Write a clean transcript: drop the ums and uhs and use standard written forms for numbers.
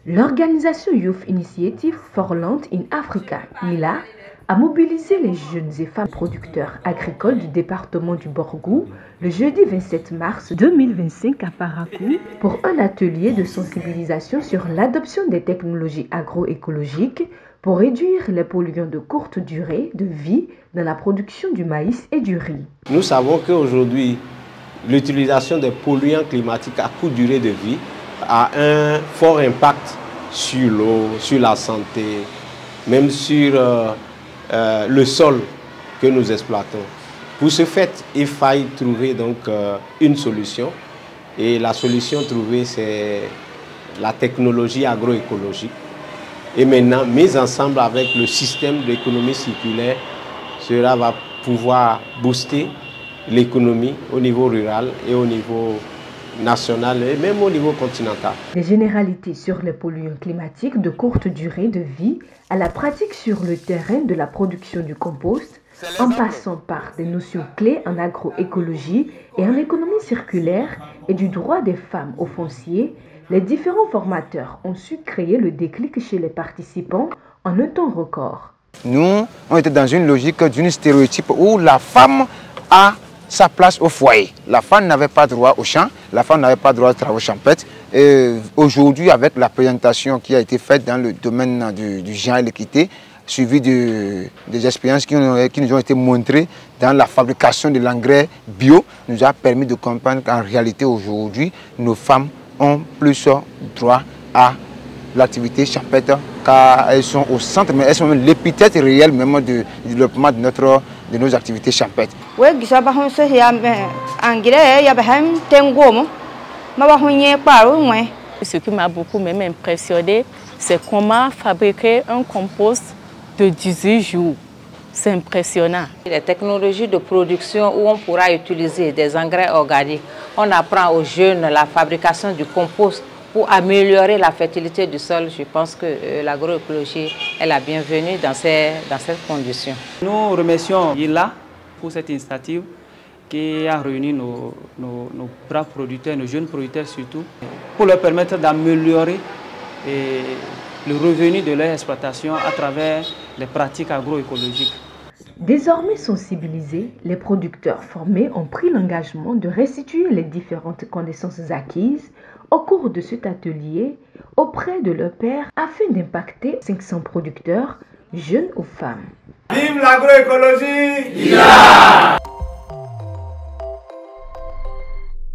L'organisation Youth Initiative for Land in Africa, YILA, a mobilisé les jeunes et femmes producteurs agricoles du département du Borgou le jeudi 27 mars 2025 à Parakou pour un atelier de sensibilisation sur l'adoption des technologies agroécologiques pour réduire les polluants de courte durée de vie dans la production du maïs et du riz. Nous savons qu'aujourd'hui, l'utilisation des polluants climatiques à courte durée de vie a un fort impact sur l'eau, sur la santé, même sur le sol que nous exploitons. Pour ce fait, il faille trouver donc une solution. Et la solution trouvée, c'est la technologie agroécologique. Et maintenant, mise ensemble avec le système d'économie circulaire, cela va pouvoir booster l'économie au niveau rural et au niveau national et même au niveau continental. Des généralités sur les polluants climatiques de courte durée de vie à la pratique sur le terrain de la production du compost, en passant par des notions clés en agroécologie et en économie circulaire et du droit des femmes au foncier, les différents formateurs ont su créer le déclic chez les participants en un temps record. Nous, on était dans une logique d'une stéréotype où la femme a sa place au foyer. La femme n'avait pas droit au champ, la femme n'avait pas droit aux travaux champêtres. Aujourd'hui, avec la présentation qui a été faite dans le domaine du genre et l'équité, suivi des expériences qui nous ont été montrées dans la fabrication de l'engrais bio, nous a permis de comprendre qu'en réalité aujourd'hui, nos femmes ont plus droit à l'activité champêtre car elles sont au centre, mais elles sont même l'épithète réelle même du développement de nos activités champêtres. Ce qui m'a beaucoup même impressionné, c'est comment fabriquer un compost de 18 jours. C'est impressionnant. Les technologies de production où on pourra utiliser des engrais organiques, on apprend aux jeunes la fabrication du compost pour améliorer la fertilité du sol. Je pense que l'agroécologie est la bienvenue dans ces conditions. Nous remercions YILA pour cette initiative qui a réuni nos braves producteurs, nos jeunes producteurs surtout, pour leur permettre d'améliorer le revenu de leur exploitation à travers les pratiques agroécologiques. Désormais sensibilisés, les producteurs formés ont pris l'engagement de restituer les différentes connaissances acquises au cours de cet atelier auprès de leurs pairs afin d'impacter 500 producteurs, jeunes ou femmes. Vive l'agroécologie!